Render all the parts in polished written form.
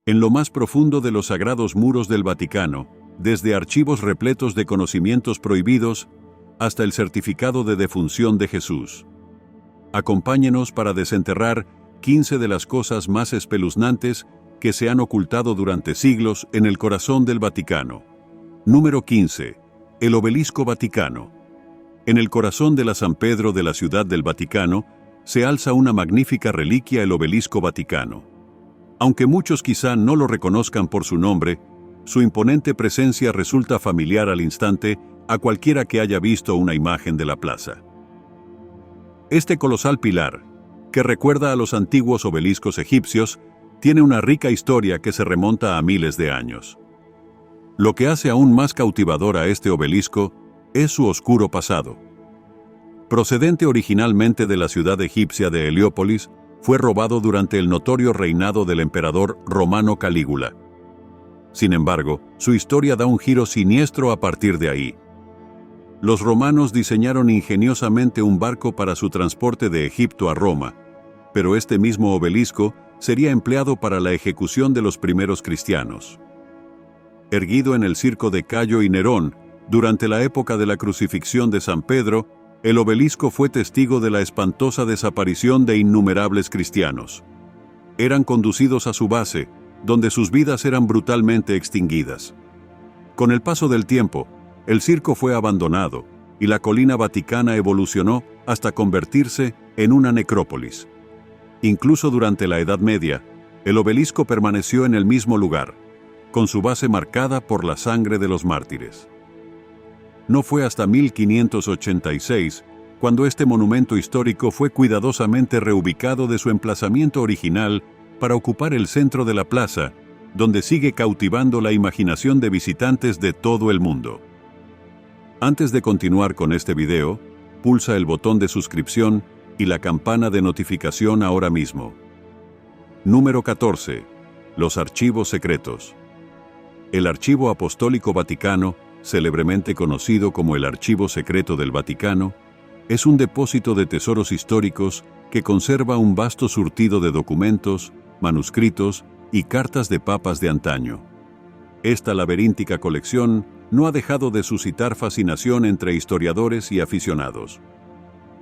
En lo más profundo de los sagrados muros del Vaticano, desde archivos repletos de conocimientos prohibidos hasta el certificado de defunción de Jesús. Acompáñenos para desenterrar 15 de las cosas más espeluznantes que se han ocultado durante siglos en el corazón del Vaticano. Número 15. El Obelisco Vaticano. En el corazón de la San Pedro de la Ciudad del Vaticano se alza una magnífica reliquia, el Obelisco Vaticano. Aunque muchos quizá no lo reconozcan por su nombre, su imponente presencia resulta familiar al instante a cualquiera que haya visto una imagen de la plaza. Este colosal pilar, que recuerda a los antiguos obeliscos egipcios, tiene una rica historia que se remonta a miles de años. Lo que hace aún más cautivador a este obelisco es su oscuro pasado. Procedente originalmente de la ciudad egipcia de Heliópolis, fue robado durante el notorio reinado del emperador romano Calígula. Sin embargo, su historia da un giro siniestro a partir de ahí. Los romanos diseñaron ingeniosamente un barco para su transporte de Egipto a Roma, pero este mismo obelisco sería empleado para la ejecución de los primeros cristianos. Erguido en el circo de Cayo y Nerón, durante la época de la crucifixión de San Pedro, el obelisco fue testigo de la espantosa desaparición de innumerables cristianos. Eran conducidos a su base, donde sus vidas eran brutalmente extinguidas. Con el paso del tiempo, el circo fue abandonado y la colina vaticana evolucionó hasta convertirse en una necrópolis. Incluso durante la Edad Media, el obelisco permaneció en el mismo lugar, con su base marcada por la sangre de los mártires. No fue hasta 1586 cuando este monumento histórico fue cuidadosamente reubicado de su emplazamiento original para ocupar el centro de la plaza, donde sigue cautivando la imaginación de visitantes de todo el mundo. Antes de continuar con este video, pulsa el botón de suscripción y la campana de notificación ahora mismo. Número 14. Los archivos secretos. El Archivo Apostólico Vaticano, célebremente conocido como el Archivo Secreto del Vaticano, es un depósito de tesoros históricos que conserva un vasto surtido de documentos, manuscritos y cartas de papas de antaño. Esta laberíntica colección no ha dejado de suscitar fascinación entre historiadores y aficionados.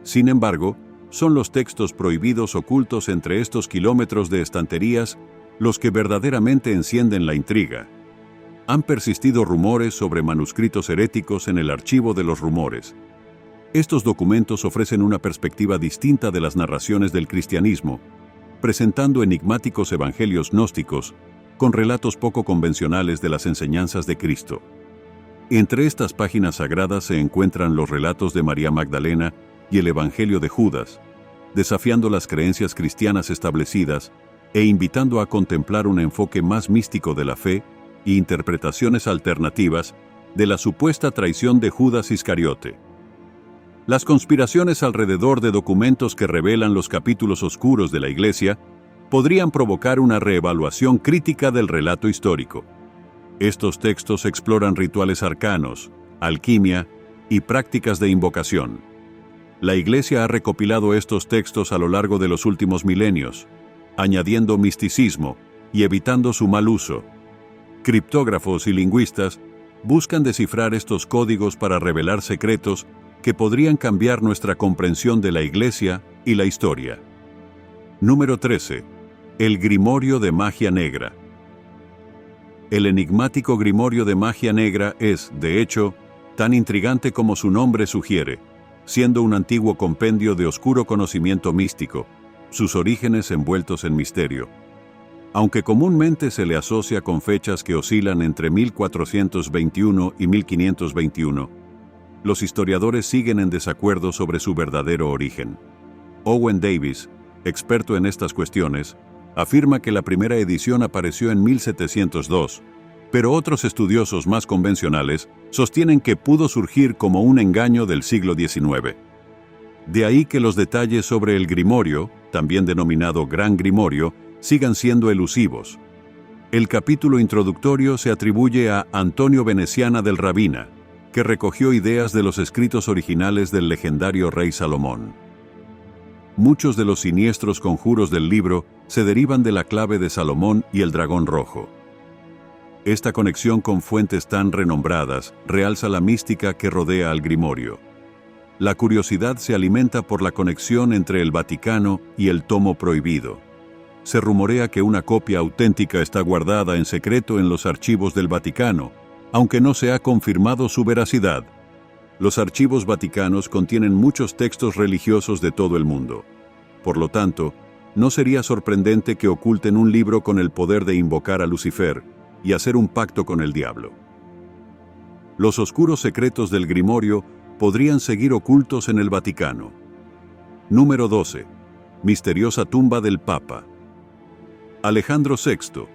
Sin embargo, son los textos prohibidos ocultos entre estos kilómetros de estanterías los que verdaderamente encienden la intriga. Han persistido rumores sobre manuscritos heréticos en el archivo de los rumores. Estos documentos ofrecen una perspectiva distinta de las narraciones del cristianismo, presentando enigmáticos evangelios gnósticos con relatos poco convencionales de las enseñanzas de Cristo. Entre estas páginas sagradas se encuentran los relatos de María Magdalena y el Evangelio de Judas, desafiando las creencias cristianas establecidas e invitando a contemplar un enfoque más místico de la fe y interpretaciones alternativas de la supuesta traición de Judas Iscariote. Las conspiraciones alrededor de documentos que revelan los capítulos oscuros de la Iglesia podrían provocar una reevaluación crítica del relato histórico. Estos textos exploran rituales arcanos, alquimia y prácticas de invocación. La Iglesia ha recopilado estos textos a lo largo de los últimos milenios, añadiendo misticismo y evitando su mal uso. Criptógrafos y lingüistas buscan descifrar estos códigos para revelar secretos que podrían cambiar nuestra comprensión de la Iglesia y la historia. Número 13. El Grimorio de Magia Negra. El enigmático Grimorio de Magia Negra es, de hecho, tan intrigante como su nombre sugiere, siendo un antiguo compendio de oscuro conocimiento místico, sus orígenes envueltos en misterio. Aunque comúnmente se le asocia con fechas que oscilan entre 1421 y 1521, los historiadores siguen en desacuerdo sobre su verdadero origen. Owen Davis, experto en estas cuestiones, afirma que la primera edición apareció en 1702, pero otros estudiosos más convencionales sostienen que pudo surgir como un engaño del siglo XIX. De ahí que los detalles sobre el Grimorio, también denominado Gran Grimorio, sigan siendo elusivos. El capítulo introductorio se atribuye a Antonio Veneciana del Rabina, que recogió ideas de los escritos originales del legendario rey Salomón. muchos de los siniestros conjuros del libro se derivan de la clave de Salomón y el dragón rojo. Esta conexión con fuentes tan renombradas realza la mística que rodea al grimorio. La curiosidad se alimenta por la conexión entre el Vaticano y el tomo prohibido. Se rumorea que una copia auténtica está guardada en secreto en los archivos del Vaticano, aunque no se ha confirmado su veracidad. Los archivos vaticanos contienen muchos textos religiosos de todo el mundo. Por lo tanto, no sería sorprendente que oculten un libro con el poder de invocar a Lucifer y hacer un pacto con el diablo. Los oscuros secretos del grimorio podrían seguir ocultos en el Vaticano. Número 12. Misteriosa tumba del Papa. Alejandro VI,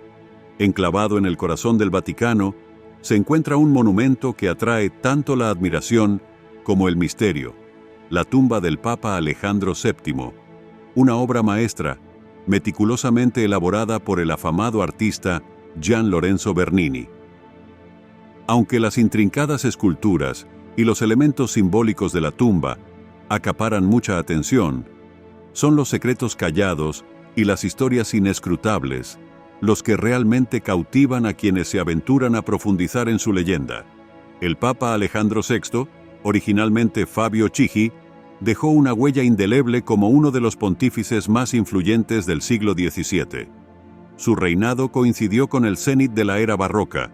enclavado en el corazón del Vaticano, se encuentra un monumento que atrae tanto la admiración como el misterio, la tumba del Papa Alejandro VII, una obra maestra, meticulosamente elaborada por el afamado artista Gian Lorenzo Bernini. Aunque las intrincadas esculturas y los elementos simbólicos de la tumba acaparan mucha atención, son los secretos callados y las historias inescrutables los que realmente cautivan a quienes se aventuran a profundizar en su leyenda. El Papa Alejandro VI, originalmente Fabio Chigi, dejó una huella indeleble como uno de los pontífices más influyentes del siglo XVII. Su reinado coincidió con el cénit de la era barroca,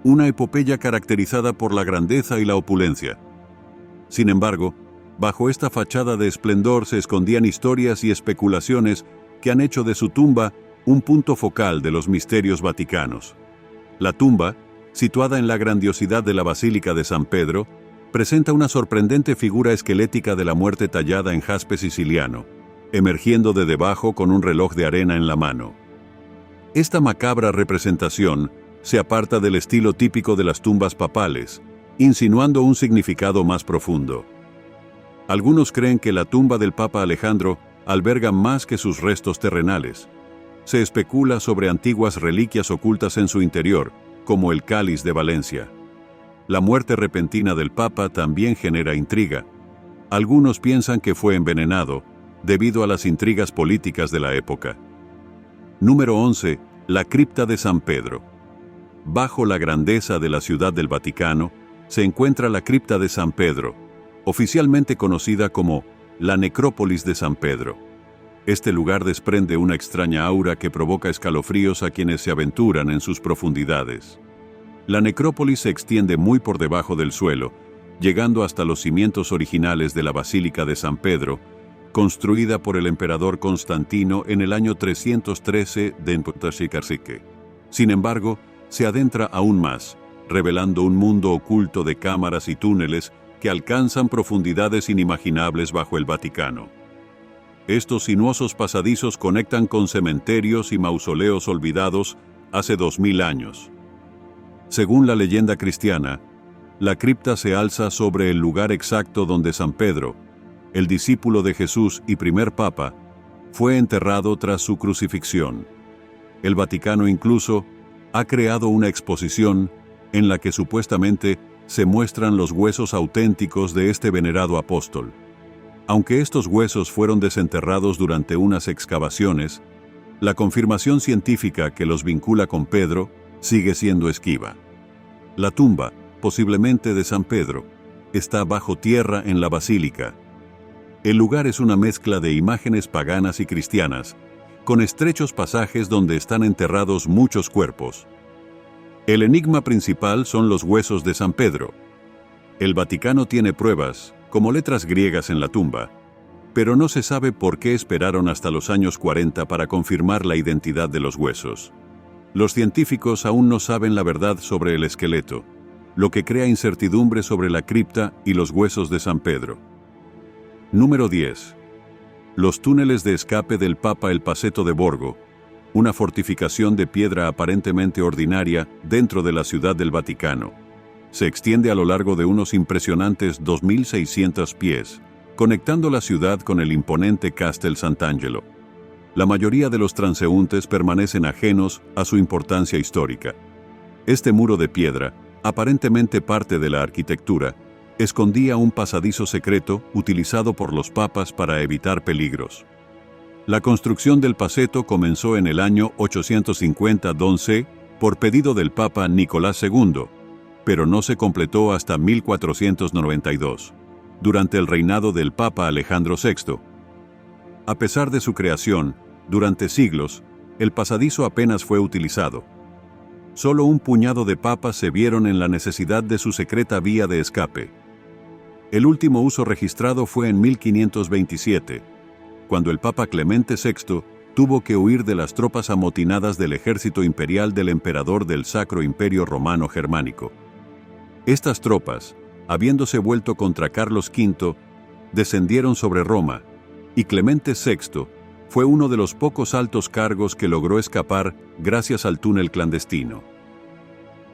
una epopeya caracterizada por la grandeza y la opulencia. Sin embargo, bajo esta fachada de esplendor se escondían historias y especulaciones que han hecho de su tumba un punto focal de los misterios vaticanos. La tumba, situada en la grandiosidad de la Basílica de San Pedro, presenta una sorprendente figura esquelética de la muerte tallada en jaspe siciliano, emergiendo de debajo con un reloj de arena en la mano. Esta macabra representación se aparta del estilo típico de las tumbas papales, insinuando un significado más profundo. Algunos creen que la tumba del Papa Alejandro alberga más que sus restos terrenales. Se especula sobre antiguas reliquias ocultas en su interior, como el cáliz de Valencia. La muerte repentina del Papa también genera intriga. Algunos piensan que fue envenenado, debido a las intrigas políticas de la época. Número 11. La cripta de San Pedro. Bajo la grandeza de la Ciudad del Vaticano, se encuentra la cripta de San Pedro, oficialmente conocida como la Necrópolis de San Pedro. Este lugar desprende una extraña aura que provoca escalofríos a quienes se aventuran en sus profundidades. La necrópolis se extiende muy por debajo del suelo, llegando hasta los cimientos originales de la Basílica de San Pedro, construida por el emperador Constantino en el año 313 d. Sin embargo, se adentra aún más, revelando un mundo oculto de cámaras y túneles que alcanzan profundidades inimaginables bajo el Vaticano. Estos sinuosos pasadizos conectan con cementerios y mausoleos olvidados hace 2000 años. Según la leyenda cristiana, la cripta se alza sobre el lugar exacto donde San Pedro, el discípulo de Jesús y primer papa, fue enterrado tras su crucifixión. El Vaticano incluso ha creado una exposición en la que supuestamente se muestran los huesos auténticos de este venerado apóstol. Aunque estos huesos fueron desenterrados durante unas excavaciones, la confirmación científica que los vincula con Pedro sigue siendo esquiva. La tumba, posiblemente de San Pedro, está bajo tierra en la basílica. El lugar es una mezcla de imágenes paganas y cristianas, con estrechos pasajes donde están enterrados muchos cuerpos. El enigma principal son los huesos de San Pedro. El Vaticano tiene pruebas, como letras griegas en la tumba, pero no se sabe por qué esperaron hasta los años 40 para confirmar la identidad de los huesos. Los científicos aún no saben la verdad sobre el esqueleto, lo que crea incertidumbre sobre la cripta y los huesos de San Pedro. Número 10. Los túneles de escape del Papa El Paseto de Borgo, una fortificación de piedra aparentemente ordinaria dentro de la Ciudad del Vaticano. Se extiende a lo largo de unos impresionantes 2.600 pies, conectando la ciudad con el imponente Castel Sant'Angelo. La mayoría de los transeúntes permanecen ajenos a su importancia histórica. Este muro de piedra, aparentemente parte de la arquitectura, escondía un pasadizo secreto utilizado por los papas para evitar peligros. La construcción del paseto comenzó en el año 850 d.C. por pedido del Papa Nicolás II, pero no se completó hasta 1492, durante el reinado del Papa Alejandro VI. A pesar de su creación, durante siglos, el pasadizo apenas fue utilizado. Solo un puñado de papas se vieron en la necesidad de su secreta vía de escape. El último uso registrado fue en 1527, cuando el Papa Clemente VI tuvo que huir de las tropas amotinadas del ejército imperial del emperador del Sacro Imperio Romano Germánico. Estas tropas, habiéndose vuelto contra Carlos V, descendieron sobre Roma, y Clemente VI fue uno de los pocos altos cargos que logró escapar gracias al túnel clandestino.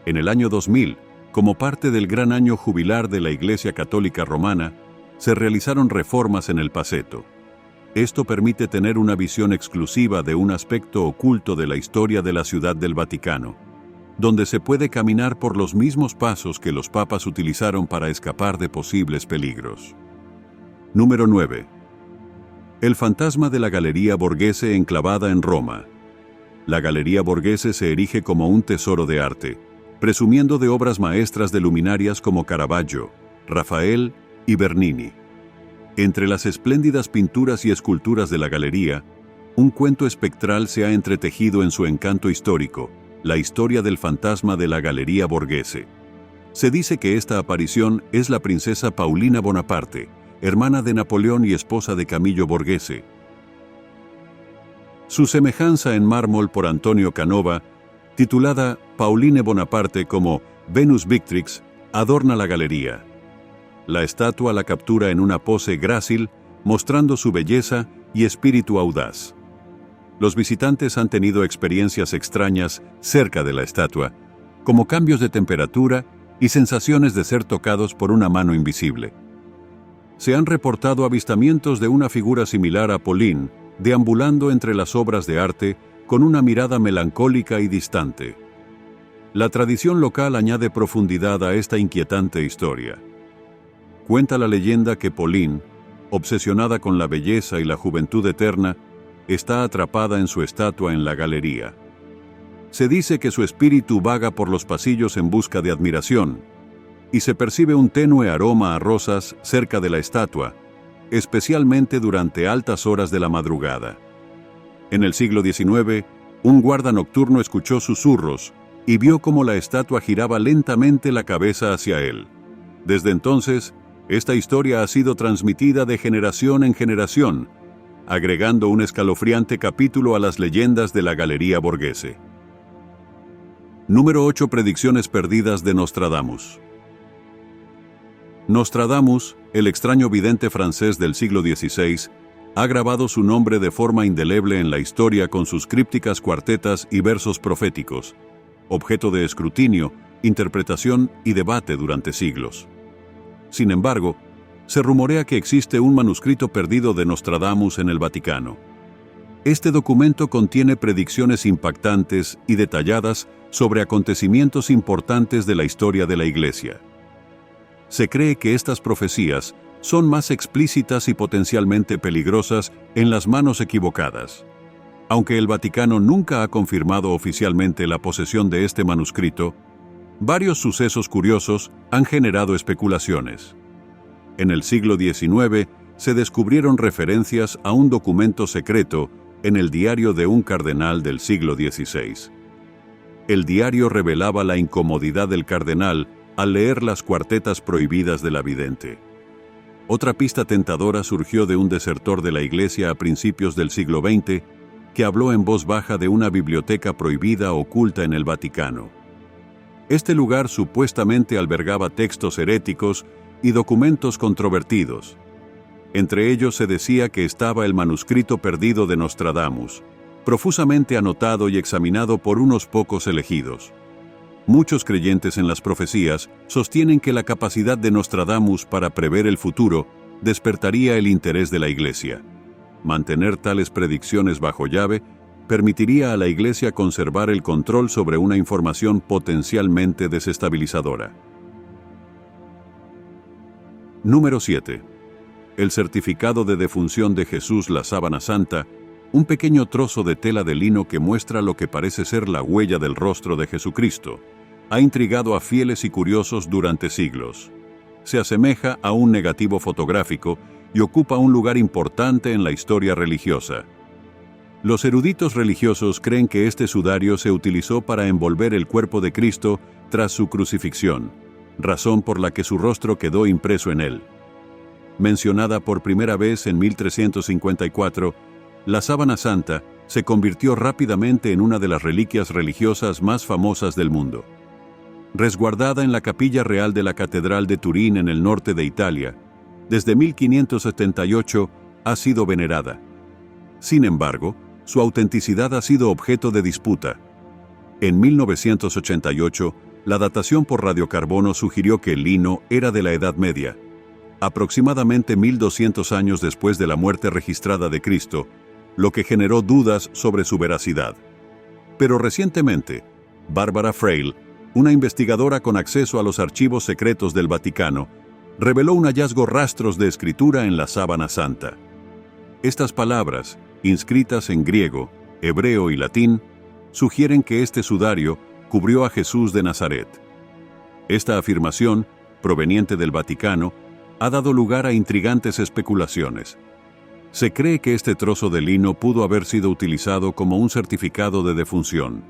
En el año 2000, como parte del gran año jubilar de la Iglesia Católica Romana, se realizaron reformas en el paseto. Esto permite tener una visión exclusiva de un aspecto oculto de la historia de la Ciudad del Vaticano, donde se puede caminar por los mismos pasos que los papas utilizaron para escapar de posibles peligros. Número 9. El fantasma de la Galería Borghese enclavada en Roma. La Galería Borghese se erige como un tesoro de arte, presumiendo de obras maestras de luminarias como Caravaggio, Rafael y Bernini. Entre las espléndidas pinturas y esculturas de la galería, un cuento espectral se ha entretejido en su encanto histórico, la historia del fantasma de la Galería Borghese. Se dice que esta aparición es la princesa Paulina Bonaparte, hermana de Napoleón y esposa de Camillo Borghese. Su semejanza en mármol por Antonio Canova, titulada Pauline Bonaparte como Venus Victrix, adorna la galería. La estatua la captura en una pose grácil, mostrando su belleza y espíritu audaz. Los visitantes han tenido experiencias extrañas cerca de la estatua, como cambios de temperatura y sensaciones de ser tocados por una mano invisible. Se han reportado avistamientos de una figura similar a Pauline, deambulando entre las obras de arte con una mirada melancólica y distante. La tradición local añade profundidad a esta inquietante historia. Cuenta la leyenda que Pauline, obsesionada con la belleza y la juventud eterna, está atrapada en su estatua en la galería. Se dice que su espíritu vaga por los pasillos en busca de admiración, y se percibe un tenue aroma a rosas cerca de la estatua, especialmente durante altas horas de la madrugada. En el siglo XIX, un guarda nocturno escuchó susurros y vio cómo la estatua giraba lentamente la cabeza hacia él. Desde entonces, esta historia ha sido transmitida de generación en generación, agregando un escalofriante capítulo a las leyendas de la Galería Borghese. Número 8. Predicciones perdidas de Nostradamus. Nostradamus, el extraño vidente francés del siglo XVI, ha grabado su nombre de forma indeleble en la historia con sus crípticas cuartetas y versos proféticos, objeto de escrutinio, interpretación y debate durante siglos. Sin embargo, se rumorea que existe un manuscrito perdido de Nostradamus en el Vaticano. Este documento contiene predicciones impactantes y detalladas sobre acontecimientos importantes de la historia de la Iglesia. Se cree que estas profecías son más explícitas y potencialmente peligrosas en las manos equivocadas. Aunque el Vaticano nunca ha confirmado oficialmente la posesión de este manuscrito, varios sucesos curiosos han generado especulaciones. En el siglo XIX se descubrieron referencias a un documento secreto en el diario de un cardenal del siglo XVI. El diario revelaba la incomodidad del cardenal al leer las cuartetas prohibidas de la vidente. Otra pista tentadora surgió de un desertor de la Iglesia a principios del siglo XX que habló en voz baja de una biblioteca prohibida oculta en el Vaticano. Este lugar supuestamente albergaba textos heréticos y documentos controvertidos. Entre ellos se decía que estaba el manuscrito perdido de Nostradamus, profusamente anotado y examinado por unos pocos elegidos. Muchos creyentes en las profecías sostienen que la capacidad de Nostradamus para prever el futuro despertaría el interés de la Iglesia. Mantener tales predicciones bajo llave permitiría a la Iglesia conservar el control sobre una información potencialmente desestabilizadora. Número 7. El certificado de defunción de Jesús la Sábana Santa un pequeño trozo de tela de lino que muestra lo que parece ser la huella del rostro de Jesucristo, ha intrigado a fieles y curiosos durante siglos. Se asemeja a un negativo fotográfico y ocupa un lugar importante en la historia religiosa. Los eruditos religiosos creen que este sudario se utilizó para envolver el cuerpo de Cristo tras su crucifixión, razón por la que su rostro quedó impreso en él. Mencionada por primera vez en 1354, la sábana santa se convirtió rápidamente en una de las reliquias religiosas más famosas del mundo. Resguardada en la capilla real de la Catedral de Turín en el norte de Italia, desde 1578 ha sido venerada. Sin embargo, su autenticidad ha sido objeto de disputa. En 1988, la datación por radiocarbono sugirió que el lino era de la Edad Media, aproximadamente 1200 años después de la muerte registrada de Cristo, lo que generó dudas sobre su veracidad. Pero recientemente, Barbara Frail, una investigadora con acceso a los archivos secretos del Vaticano, reveló un hallazgo rastros de escritura en la sábana santa. Estas palabras, inscritas en griego, hebreo y latín, sugieren que este sudario cubrió a Jesús de Nazaret. Esta afirmación, proveniente del Vaticano, ha dado lugar a intrigantes especulaciones. Se cree que este trozo de lino pudo haber sido utilizado como un certificado de defunción.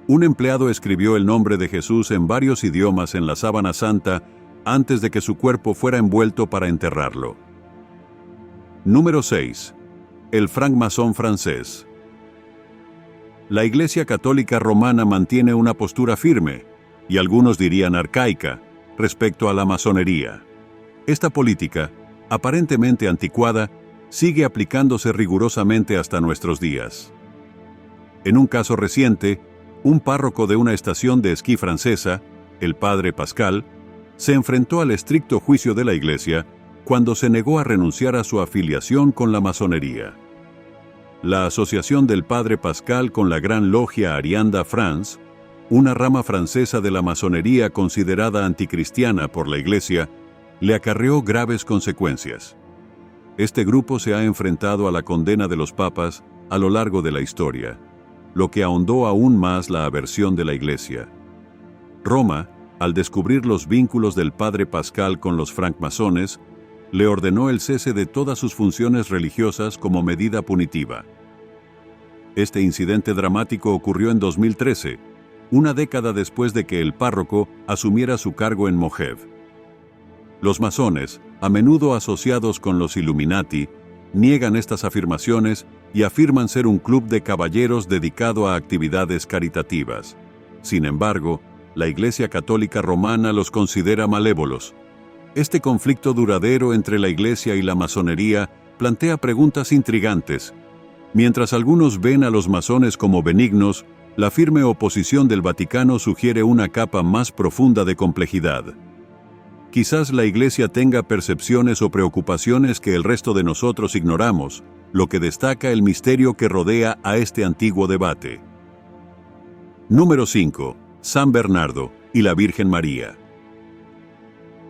Un empleado escribió el nombre de Jesús en varios idiomas en la sábana santa antes de que su cuerpo fuera envuelto para enterrarlo. Número 6. El francmasón francés. La Iglesia Católica Romana mantiene una postura firme, y algunos dirían arcaica, respecto a la masonería. Esta política, aparentemente anticuada, sigue aplicándose rigurosamente hasta nuestros días. En un caso reciente, un párroco de una estación de esquí francesa, el padre Pascal, se enfrentó al estricto juicio de la Iglesia cuando se negó a renunciar a su afiliación con la masonería. La asociación del padre Pascal con la Gran Logia Arianda France, una rama francesa de la masonería considerada anticristiana por la Iglesia, le acarreó graves consecuencias. Este grupo se ha enfrentado a la condena de los papas a lo largo de la historia, lo que ahondó aún más la aversión de la Iglesia. Roma, al descubrir los vínculos del padre Pascal con los francmasones, le ordenó el cese de todas sus funciones religiosas como medida punitiva. Este incidente dramático ocurrió en 2013, una década después de que el párroco asumiera su cargo en Mojev. Los masones, a menudo asociados con los Illuminati, niegan estas afirmaciones y afirman ser un club de caballeros dedicado a actividades caritativas. Sin embargo, la Iglesia Católica Romana los considera malévolos. Este conflicto duradero entre la Iglesia y la masonería plantea preguntas intrigantes. Mientras algunos ven a los masones como benignos, la firme oposición del Vaticano sugiere una capa más profunda de complejidad. Quizás la Iglesia tenga percepciones o preocupaciones que el resto de nosotros ignoramos, lo que destaca el misterio que rodea a este antiguo debate. Número 5. San Bernardo y la Virgen María.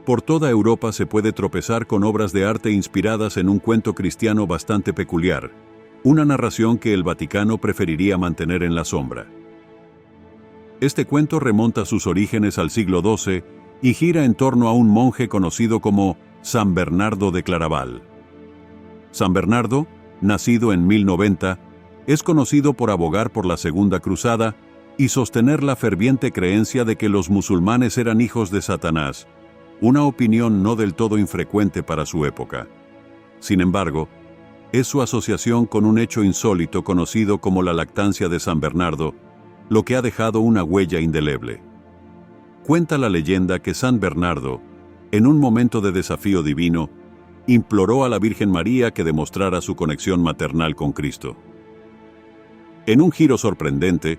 Por toda Europa se puede tropezar con obras de arte inspiradas en un cuento cristiano bastante peculiar, una narración que el Vaticano preferiría mantener en la sombra. Este cuento remonta sus orígenes al siglo XII y gira en torno a un monje conocido como San Bernardo de Claraval. San Bernardo, nacido en 1090, es conocido por abogar por la Segunda Cruzada y sostener la ferviente creencia de que los musulmanes eran hijos de Satanás, una opinión no del todo infrecuente para su época. Sin embargo, es su asociación con un hecho insólito conocido como la lactancia de San Bernardo, lo que ha dejado una huella indeleble. Cuenta la leyenda que San Bernardo, en un momento de desafío divino, imploró a la Virgen María que demostrara su conexión maternal con Cristo. En un giro sorprendente,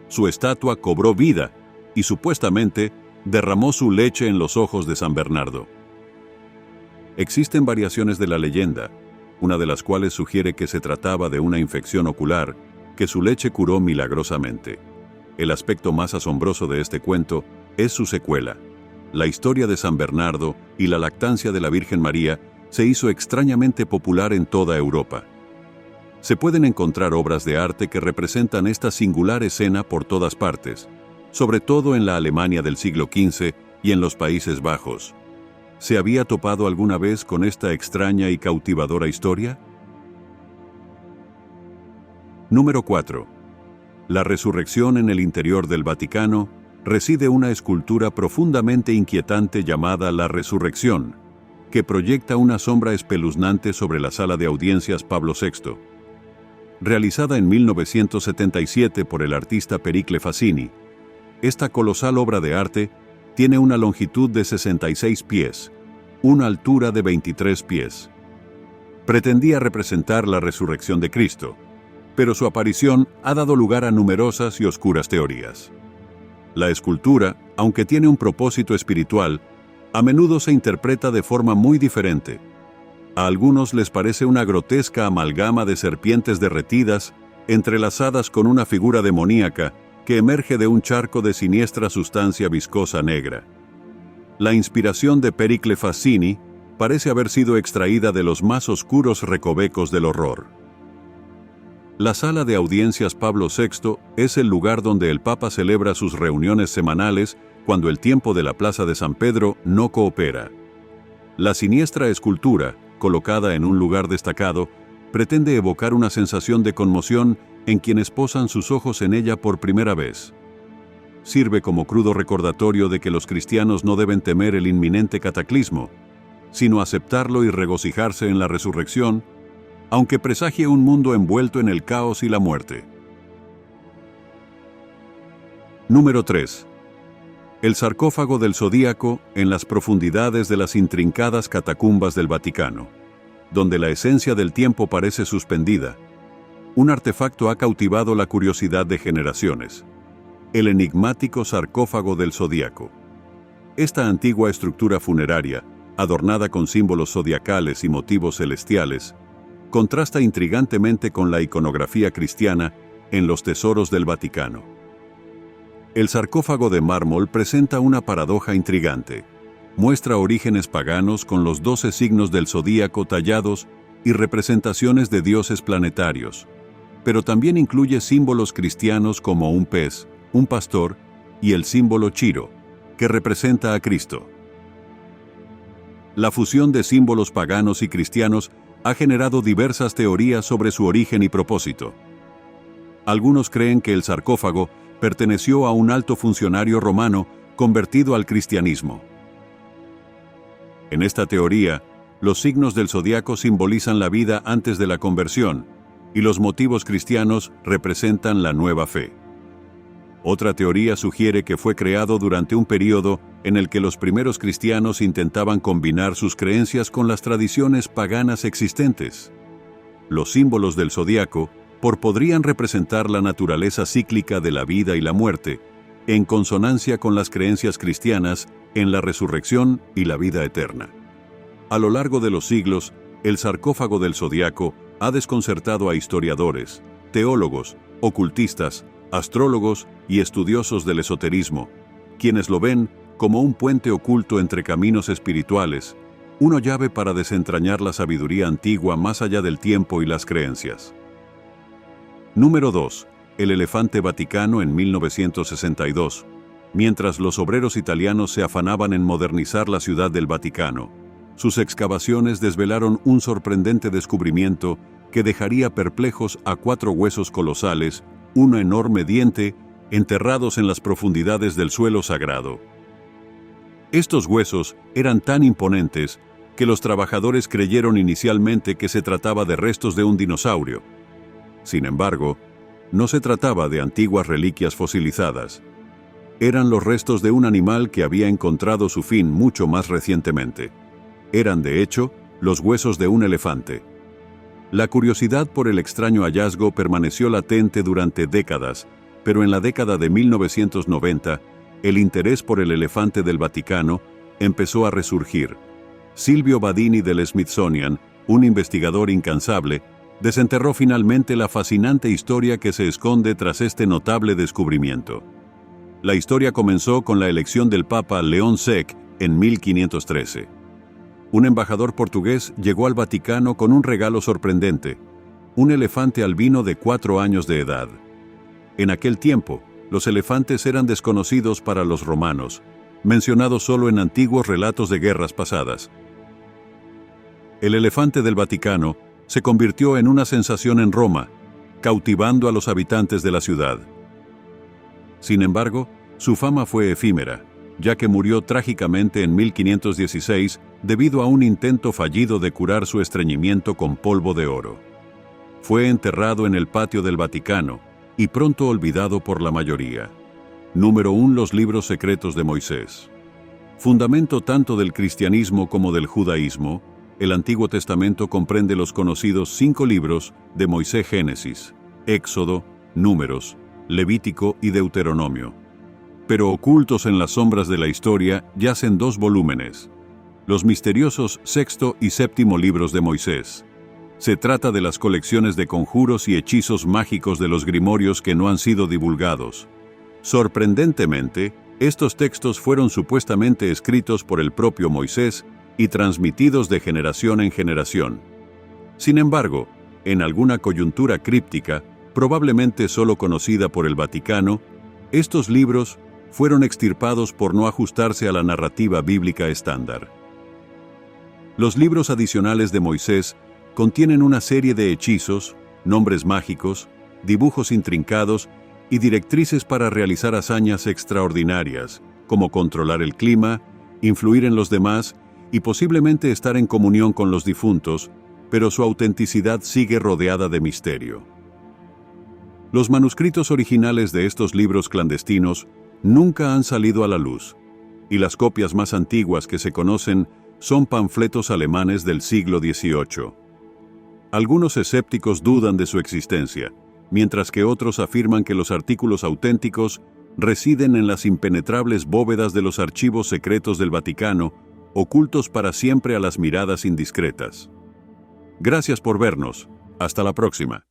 su estatua cobró vida y supuestamente derramó su leche en los ojos de San Bernardo. Existen variaciones de la leyenda, una de las cuales sugiere que se trataba de una infección ocular que su leche curó milagrosamente. El aspecto más asombroso de este cuento es su secuela. La historia de San Bernardo y la lactancia de la Virgen María se hizo extrañamente popular en toda Europa. Se pueden encontrar obras de arte que representan esta singular escena por todas partes, sobre todo en la Alemania del siglo XV y en los Países Bajos. ¿Se había topado alguna vez con esta extraña y cautivadora historia? Número 4. La resurrección. En el interior del Vaticano reside una escultura profundamente inquietante llamada La Resurrección, que proyecta una sombra espeluznante sobre la sala de audiencias Pablo VI. Realizada en 1977 por el artista Pericle Fassini, esta colosal obra de arte tiene una longitud de 66 pies, una altura de 23 pies. Pretendía representar la resurrección de Cristo, pero su aparición ha dado lugar a numerosas y oscuras teorías. La escultura, aunque tiene un propósito espiritual, a menudo se interpreta de forma muy diferente. A algunos les parece una grotesca amalgama de serpientes derretidas entrelazadas con una figura demoníaca que emerge de un charco de siniestra sustancia viscosa negra. La inspiración de Pericle Fassini parece haber sido extraída de los más oscuros recovecos del horror. La sala de audiencias Pablo VI es el lugar donde el Papa celebra sus reuniones semanales cuando el tiempo de la Plaza de San Pedro no coopera. La siniestra escultura, colocada en un lugar destacado, pretende evocar una sensación de conmoción en quienes posan sus ojos en ella por primera vez. Sirve como crudo recordatorio de que los cristianos no deben temer el inminente cataclismo, sino aceptarlo y regocijarse en la resurrección, aunque presagie un mundo envuelto en el caos y la muerte. Número 3. El sarcófago del Zodíaco en las profundidades de las intrincadas catacumbas del Vaticano, donde la esencia del tiempo parece suspendida. Un artefacto ha cautivado la curiosidad de generaciones: el enigmático sarcófago del Zodíaco. Esta antigua estructura funeraria, adornada con símbolos zodiacales y motivos celestiales, contrasta intrigantemente con la iconografía cristiana en los tesoros del Vaticano. El sarcófago de mármol presenta una paradoja intrigante. Muestra orígenes paganos con los 12 signos del zodíaco tallados y representaciones de dioses planetarios, pero también incluye símbolos cristianos como un pez, un pastor y el símbolo Chiro, que representa a Cristo. La fusión de símbolos paganos y cristianos ha generado diversas teorías sobre su origen y propósito. Algunos creen que el sarcófago perteneció a un alto funcionario romano convertido al cristianismo. En esta teoría, los signos del zodiaco simbolizan la vida antes de la conversión, y los motivos cristianos representan la nueva fe. Otra teoría sugiere que fue creado durante un período en el que los primeros cristianos intentaban combinar sus creencias con las tradiciones paganas existentes. Los símbolos del zodiaco podrían representar la naturaleza cíclica de la vida y la muerte, en consonancia con las creencias cristianas en la resurrección y la vida eterna. A lo largo de los siglos, el sarcófago del zodiaco ha desconcertado a historiadores, teólogos, ocultistas, astrólogos y estudiosos del esoterismo, quienes lo ven como un puente oculto entre caminos espirituales, una llave para desentrañar la sabiduría antigua más allá del tiempo y las creencias. Número 2. El elefante Vaticano en 1962. Mientras los obreros italianos se afanaban en modernizar la ciudad del Vaticano, sus excavaciones desvelaron un sorprendente descubrimiento que dejaría perplejos a 4 huesos colosales, un enorme diente, enterrados en las profundidades del suelo sagrado. Estos huesos eran tan imponentes que los trabajadores creyeron inicialmente que se trataba de restos de un dinosaurio. Sin embargo, no se trataba de antiguas reliquias fosilizadas. Eran los restos de un animal que había encontrado su fin mucho más recientemente. Eran, de hecho, los huesos de un elefante. La curiosidad por el extraño hallazgo permaneció latente durante décadas, pero en la década de 1990, el interés por el elefante del Vaticano empezó a resurgir. Silvio Badini del Smithsonian, un investigador incansable, desenterró finalmente la fascinante historia que se esconde tras este notable descubrimiento. La historia comenzó con la elección del Papa León VI en 1513. Un embajador portugués llegó al Vaticano con un regalo sorprendente: un elefante albino de 4 años de edad. En aquel tiempo, los elefantes eran desconocidos para los romanos, mencionados solo en antiguos relatos de guerras pasadas. El elefante del Vaticano se convirtió en una sensación en Roma, cautivando a los habitantes de la ciudad. Sin embargo, su fama fue efímera, ya que murió trágicamente en 1516 debido a un intento fallido de curar su estreñimiento con polvo de oro. Fue enterrado en el patio del Vaticano y pronto olvidado por la mayoría. Número 1. Los libros secretos de Moisés. Fundamento tanto del cristianismo como del judaísmo, el Antiguo Testamento comprende los conocidos 5 libros de Moisés: Génesis, Éxodo, Números, Levítico y Deuteronomio. Pero ocultos en las sombras de la historia yacen 2 volúmenes, los misteriosos sexto y séptimo libros de Moisés. Se trata de las colecciones de conjuros y hechizos mágicos de los grimorios que no han sido divulgados. Sorprendentemente, estos textos fueron supuestamente escritos por el propio Moisés y transmitidos de generación en generación. Sin embargo, en alguna coyuntura críptica, probablemente solo conocida por el Vaticano, estos libros fueron extirpados por no ajustarse a la narrativa bíblica estándar. Los libros adicionales de Moisés contienen una serie de hechizos, nombres mágicos, dibujos intrincados y directrices para realizar hazañas extraordinarias, como controlar el clima, influir en los demás y posiblemente estar en comunión con los difuntos, pero su autenticidad sigue rodeada de misterio. Los manuscritos originales de estos libros clandestinos nunca han salido a la luz, y las copias más antiguas que se conocen son panfletos alemanes del siglo XVIII. Algunos escépticos dudan de su existencia, mientras que otros afirman que los artículos auténticos residen en las impenetrables bóvedas de los archivos secretos del Vaticano, ocultos para siempre a las miradas indiscretas. Gracias por vernos. Hasta la próxima.